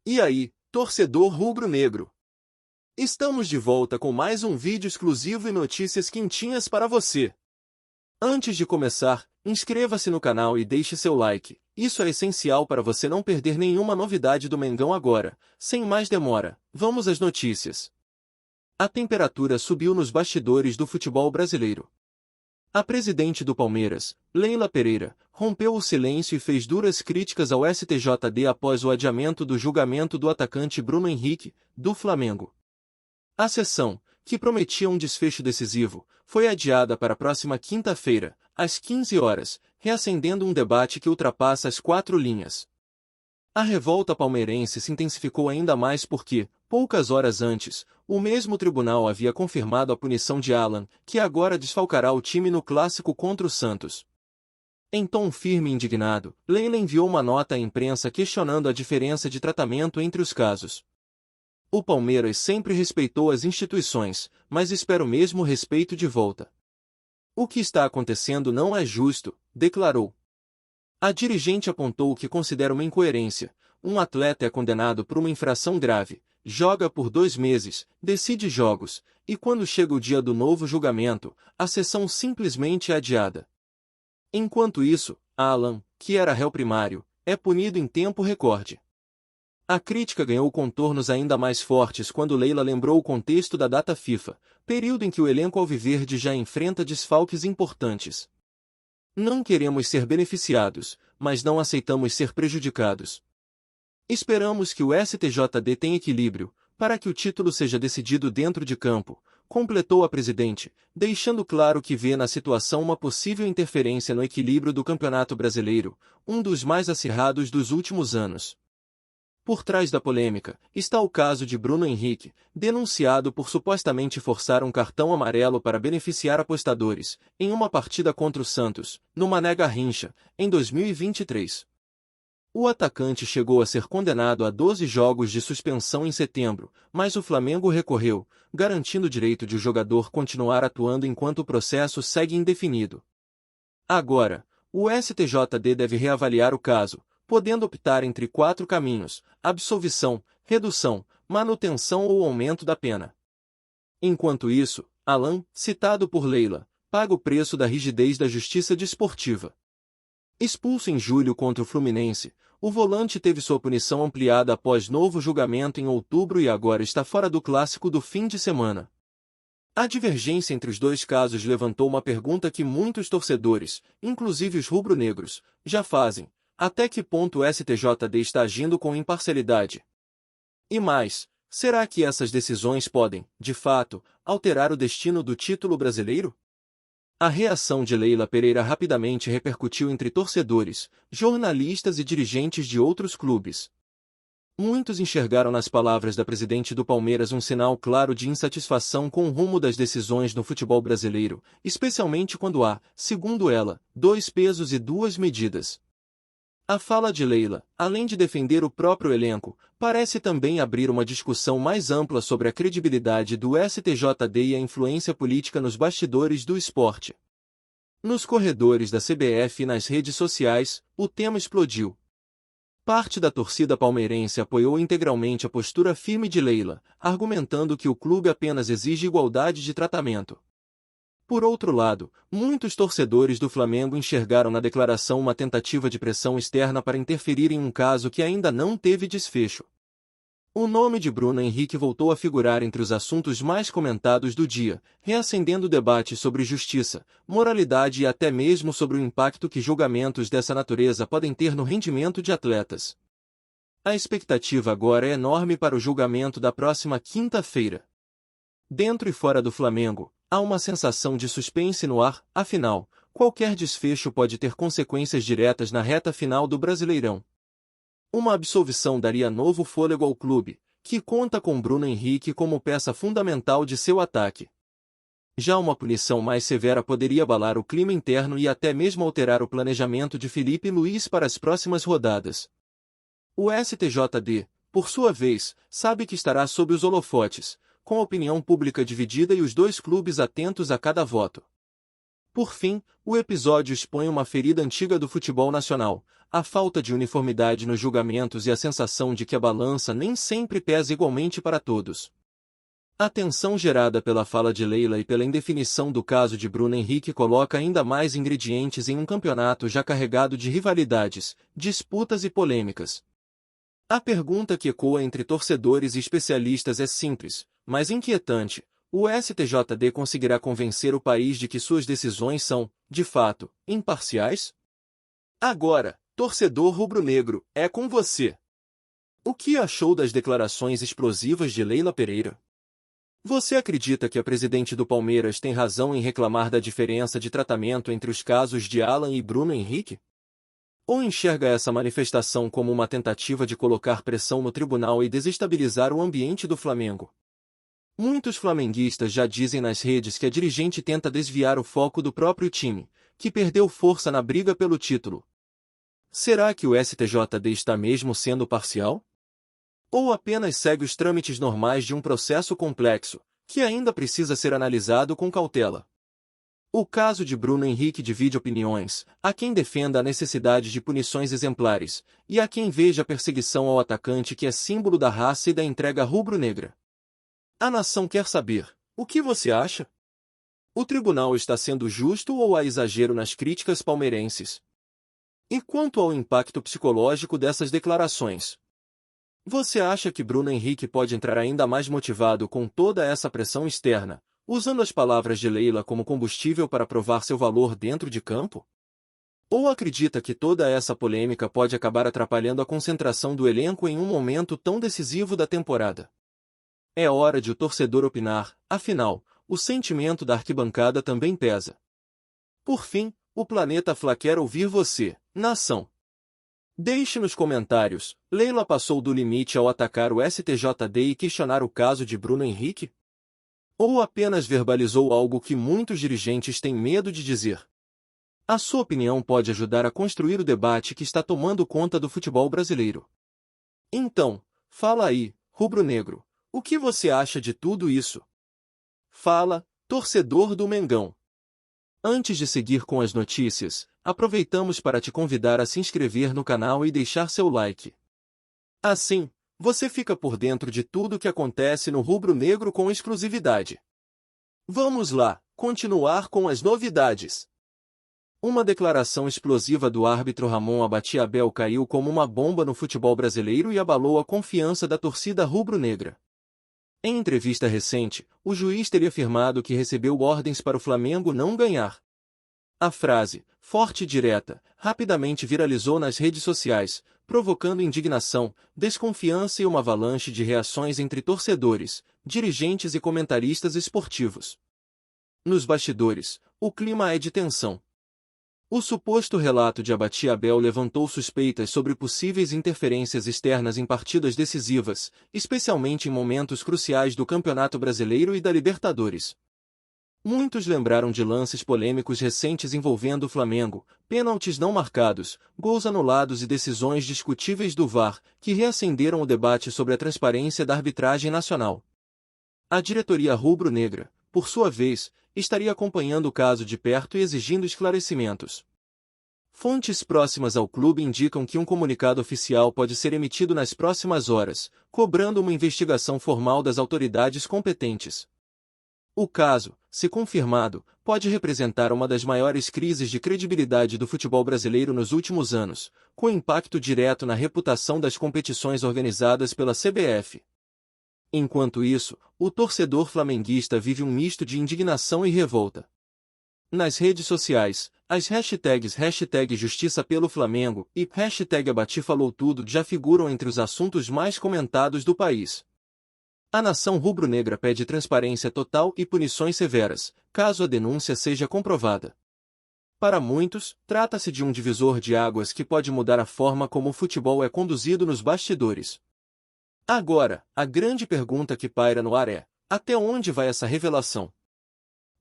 E aí, torcedor rubro-negro? Estamos de volta com mais um vídeo exclusivo e notícias quentinhas para você. Antes de começar, inscreva-se no canal e deixe seu like. Isso é essencial para você não perder nenhuma novidade do Mengão agora. Sem mais demora, vamos às notícias. A temperatura subiu nos bastidores do futebol brasileiro. A presidente do Palmeiras, Leila Pereira, rompeu o silêncio e fez duras críticas ao STJD após o adiamento do julgamento do atacante Bruno Henrique, do Flamengo. A sessão, que prometia um desfecho decisivo, foi adiada para a próxima quinta-feira, às 15 horas, reacendendo um debate que ultrapassa as 4 linhas. A revolta palmeirense se intensificou ainda mais porque, poucas horas antes, o mesmo tribunal havia confirmado a punição de Alan, que agora desfalcará o time no clássico contra o Santos. Em tom firme e indignado, Leila enviou uma nota à imprensa questionando a diferença de tratamento entre os casos. O Palmeiras sempre respeitou as instituições, mas espera o mesmo respeito de volta. O que está acontecendo não é justo, declarou. A dirigente apontou o que considera uma incoerência. Um atleta é condenado por uma infração grave, joga por 2 meses, decide jogos, e quando chega o dia do novo julgamento, a sessão simplesmente é adiada. Enquanto isso, Alan, que era réu primário, é punido em tempo recorde. A crítica ganhou contornos ainda mais fortes quando Leila lembrou o contexto da data FIFA, período em que o elenco alviverde já enfrenta desfalques importantes. Não queremos ser beneficiados, mas não aceitamos ser prejudicados. Esperamos que o STJD tenha equilíbrio, para que o título seja decidido dentro de campo, completou a presidente, deixando claro que vê na situação uma possível interferência no equilíbrio do Campeonato Brasileiro, um dos mais acirrados dos últimos anos. Por trás da polêmica, está o caso de Bruno Henrique, denunciado por supostamente forçar um cartão amarelo para beneficiar apostadores, em uma partida contra o Santos, no Mané Garrincha, em 2023. O atacante chegou a ser condenado a 12 jogos de suspensão em setembro, mas o Flamengo recorreu, garantindo o direito de o jogador continuar atuando enquanto o processo segue indefinido. Agora, o STJD deve reavaliar o caso, podendo optar entre 4 caminhos: absolvição, redução, manutenção ou aumento da pena. Enquanto isso, Alan, citado por Leila, paga o preço da rigidez da justiça desportiva. Expulso em julho contra o Fluminense, o volante teve sua punição ampliada após novo julgamento em outubro e agora está fora do clássico do fim de semana. A divergência entre os dois casos levantou uma pergunta que muitos torcedores, inclusive os rubro-negros, já fazem: até que ponto o STJD está agindo com imparcialidade? E mais, será que essas decisões podem, de fato, alterar o destino do título brasileiro? A reação de Leila Pereira rapidamente repercutiu entre torcedores, jornalistas e dirigentes de outros clubes. Muitos enxergaram nas palavras da presidente do Palmeiras um sinal claro de insatisfação com o rumo das decisões no futebol brasileiro, especialmente quando há, segundo ela, 2 pesos e 2 medidas. A fala de Leila, além de defender o próprio elenco, parece também abrir uma discussão mais ampla sobre a credibilidade do STJD e a influência política nos bastidores do esporte. Nos corredores da CBF e nas redes sociais, o tema explodiu. Parte da torcida palmeirense apoiou integralmente a postura firme de Leila, argumentando que o clube apenas exige igualdade de tratamento. Por outro lado, muitos torcedores do Flamengo enxergaram na declaração uma tentativa de pressão externa para interferir em um caso que ainda não teve desfecho. O nome de Bruno Henrique voltou a figurar entre os assuntos mais comentados do dia, reacendendo o debate sobre justiça, moralidade e até mesmo sobre o impacto que julgamentos dessa natureza podem ter no rendimento de atletas. A expectativa agora é enorme para o julgamento da próxima quinta-feira. Dentro e fora do Flamengo, há uma sensação de suspense no ar, afinal, qualquer desfecho pode ter consequências diretas na reta final do Brasileirão. Uma absolvição daria novo fôlego ao clube, que conta com Bruno Henrique como peça fundamental de seu ataque. Já uma punição mais severa poderia abalar o clima interno e até mesmo alterar o planejamento de Felipe Luiz para as próximas rodadas. O STJD, por sua vez, sabe que estará sob os holofotes, com a opinião pública dividida e os dois clubes atentos a cada voto. Por fim, o episódio expõe uma ferida antiga do futebol nacional, a falta de uniformidade nos julgamentos e a sensação de que a balança nem sempre pesa igualmente para todos. A tensão gerada pela fala de Leila e pela indefinição do caso de Bruno Henrique coloca ainda mais ingredientes em um campeonato já carregado de rivalidades, disputas e polêmicas. A pergunta que ecoa entre torcedores e especialistas é simples, mas inquietante: o STJD conseguirá convencer o país de que suas decisões são, de fato, imparciais? Agora, torcedor rubro-negro, é com você. O que achou das declarações explosivas de Leila Pereira? Você acredita que a presidente do Palmeiras tem razão em reclamar da diferença de tratamento entre os casos de Alan e Bruno Henrique? Ou enxerga essa manifestação como uma tentativa de colocar pressão no tribunal e desestabilizar o ambiente do Flamengo? Muitos flamenguistas já dizem nas redes que a dirigente tenta desviar o foco do próprio time, que perdeu força na briga pelo título. Será que o STJD está mesmo sendo parcial? Ou apenas segue os trâmites normais de um processo complexo, que ainda precisa ser analisado com cautela? O caso de Bruno Henrique divide opiniões, há quem defenda a necessidade de punições exemplares, e há quem veja a perseguição ao atacante que é símbolo da raça e da entrega rubro-negra. A nação quer saber: o que você acha? O tribunal está sendo justo ou há exagero nas críticas palmeirenses? E quanto ao impacto psicológico dessas declarações? Você acha que Bruno Henrique pode entrar ainda mais motivado com toda essa pressão externa, usando as palavras de Leila como combustível para provar seu valor dentro de campo? Ou acredita que toda essa polêmica pode acabar atrapalhando a concentração do elenco em um momento tão decisivo da temporada? É hora de o torcedor opinar, afinal, o sentimento da arquibancada também pesa. Por fim, o Planeta Fla quer ouvir você, nação. Deixe nos comentários: Leila passou do limite ao atacar o STJD e questionar o caso de Bruno Henrique? Ou apenas verbalizou algo que muitos dirigentes têm medo de dizer? A sua opinião pode ajudar a construir o debate que está tomando conta do futebol brasileiro. Então, fala aí, rubro-negro, o que você acha de tudo isso? Fala, torcedor do Mengão. Antes de seguir com as notícias, aproveitamos para te convidar a se inscrever no canal e deixar seu like. Assim, você fica por dentro de tudo o que acontece no rubro-negro com exclusividade. Vamos lá, continuar com as novidades. Uma declaração explosiva do árbitro Ramon Abate-Abel caiu como uma bomba no futebol brasileiro e abalou a confiança da torcida rubro-negra. Em entrevista recente, o juiz teria afirmado que recebeu ordens para o Flamengo não ganhar. A frase, forte e direta, rapidamente viralizou nas redes sociais, provocando indignação, desconfiança e uma avalanche de reações entre torcedores, dirigentes e comentaristas esportivos. Nos bastidores, o clima é de tensão. O suposto relato de Abate-Abel levantou suspeitas sobre possíveis interferências externas em partidas decisivas, especialmente em momentos cruciais do Campeonato Brasileiro e da Libertadores. Muitos lembraram de lances polêmicos recentes envolvendo o Flamengo, pênaltis não marcados, gols anulados e decisões discutíveis do VAR, que reacenderam o debate sobre a transparência da arbitragem nacional. A diretoria rubro-negra, por sua vez, estaria acompanhando o caso de perto e exigindo esclarecimentos. Fontes próximas ao clube indicam que um comunicado oficial pode ser emitido nas próximas horas, cobrando uma investigação formal das autoridades competentes. O caso, se confirmado, pode representar uma das maiores crises de credibilidade do futebol brasileiro nos últimos anos, com impacto direto na reputação das competições organizadas pela CBF. Enquanto isso, o torcedor flamenguista vive um misto de indignação e revolta. Nas redes sociais, as hashtags #Justiça pelo Flamengo e #AbateFalou-Tudo já figuram entre os assuntos mais comentados do país. A nação rubro-negra pede transparência total e punições severas, caso a denúncia seja comprovada. Para muitos, trata-se de um divisor de águas que pode mudar a forma como o futebol é conduzido nos bastidores. Agora, a grande pergunta que paira no ar é: até onde vai essa revelação?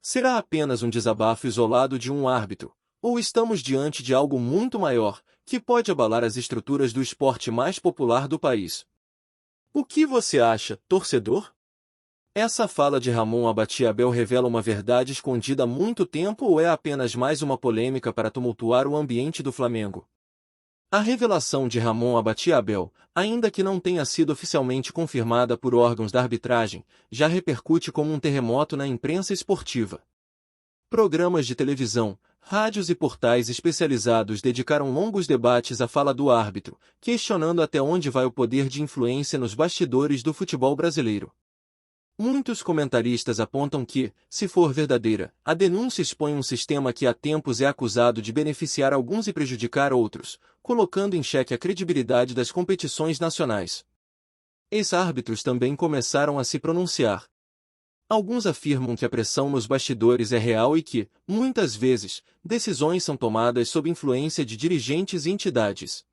Será apenas um desabafo isolado de um árbitro, ou estamos diante de algo muito maior, que pode abalar as estruturas do esporte mais popular do país? O que você acha, torcedor? Essa fala de Ramon Abate-Abel revela uma verdade escondida há muito tempo ou é apenas mais uma polêmica para tumultuar o ambiente do Flamengo? A revelação de Ramon Abate-Abel, ainda que não tenha sido oficialmente confirmada por órgãos da arbitragem, já repercute como um terremoto na imprensa esportiva. Programas de televisão, rádios e portais especializados dedicaram longos debates à fala do árbitro, questionando até onde vai o poder de influência nos bastidores do futebol brasileiro. Muitos comentaristas apontam que, se for verdadeira, a denúncia expõe um sistema que há tempos é acusado de beneficiar alguns e prejudicar outros, colocando em xeque a credibilidade das competições nacionais. Ex-árbitros também começaram a se pronunciar. Alguns afirmam que a pressão nos bastidores é real e que, muitas vezes, decisões são tomadas sob influência de dirigentes e entidades.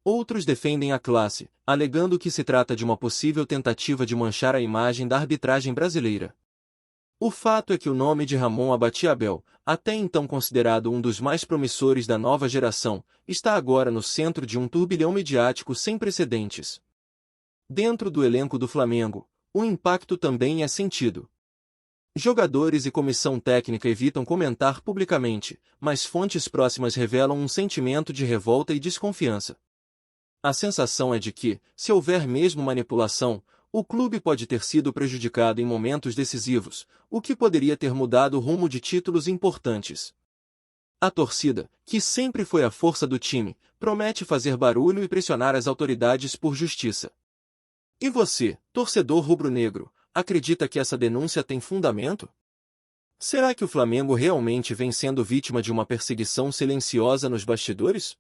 Outros defendem a classe, alegando que se trata de uma possível tentativa de manchar a imagem da arbitragem brasileira. O fato é que o nome de Ramon Abate-Abel, até então considerado um dos mais promissores da nova geração, está agora no centro de um turbilhão midiático sem precedentes. Dentro do elenco do Flamengo, o impacto também é sentido. Jogadores e comissão técnica evitam comentar publicamente, mas fontes próximas revelam um sentimento de revolta e desconfiança. A sensação é de que, se houver mesmo manipulação, o clube pode ter sido prejudicado em momentos decisivos, o que poderia ter mudado o rumo de títulos importantes. A torcida, que sempre foi a força do time, promete fazer barulho e pressionar as autoridades por justiça. E você, torcedor rubro-negro, acredita que essa denúncia tem fundamento? Será que o Flamengo realmente vem sendo vítima de uma perseguição silenciosa nos bastidores?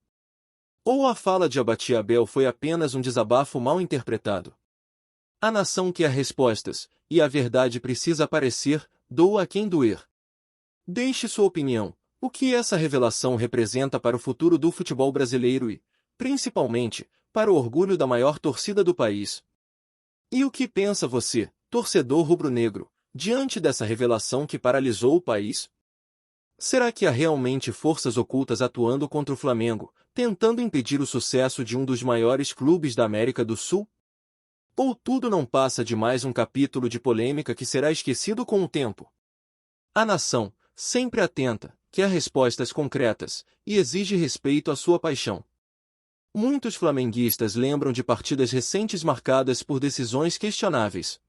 Ou a fala de Abate-Abel foi apenas um desabafo mal interpretado? A nação quer respostas, e a verdade precisa aparecer, doa a quem doer. Deixe sua opinião. O que essa revelação representa para o futuro do futebol brasileiro e, principalmente, para o orgulho da maior torcida do país? E o que pensa você, torcedor rubro-negro, diante dessa revelação que paralisou o país? Será que há realmente forças ocultas atuando contra o Flamengo, tentando impedir o sucesso de um dos maiores clubes da América do Sul? Ou tudo não passa de mais um capítulo de polêmica que será esquecido com o tempo? A nação, sempre atenta, quer respostas concretas, e exige respeito à sua paixão. Muitos flamenguistas lembram de partidas recentes marcadas por decisões questionáveis.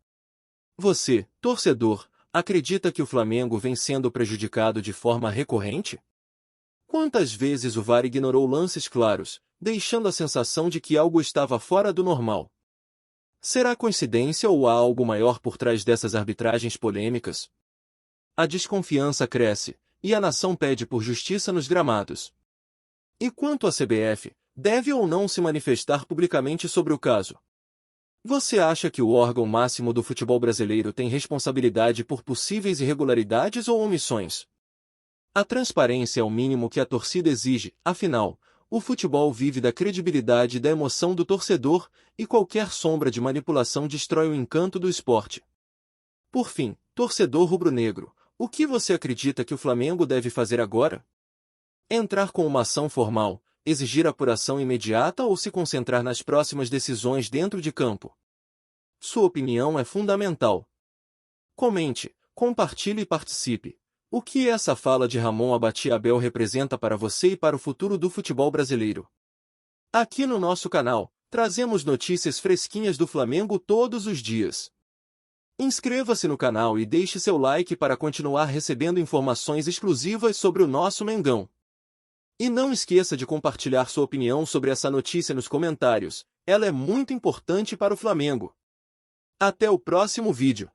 Você, torcedor, acredita que o Flamengo vem sendo prejudicado de forma recorrente? Quantas vezes o VAR ignorou lances claros, deixando a sensação de que algo estava fora do normal? Será coincidência ou há algo maior por trás dessas arbitragens polêmicas? A desconfiança cresce, e a nação pede por justiça nos gramados. E quanto à CBF, deve ou não se manifestar publicamente sobre o caso? Você acha que o órgão máximo do futebol brasileiro tem responsabilidade por possíveis irregularidades ou omissões? A transparência é o mínimo que a torcida exige, afinal, o futebol vive da credibilidade e da emoção do torcedor, e qualquer sombra de manipulação destrói o encanto do esporte. Por fim, torcedor rubro-negro, o que você acredita que o Flamengo deve fazer agora? Entrar com uma ação formal, exigir apuração imediata ou se concentrar nas próximas decisões dentro de campo? Sua opinião é fundamental. Comente, compartilhe e participe. O que essa fala de Ramon Abate-Abel representa para você e para o futuro do futebol brasileiro? Aqui no nosso canal, trazemos notícias fresquinhas do Flamengo todos os dias. Inscreva-se no canal e deixe seu like para continuar recebendo informações exclusivas sobre o nosso Mengão. E não esqueça de compartilhar sua opinião sobre essa notícia nos comentários, ela é muito importante para o Flamengo. Até o próximo vídeo.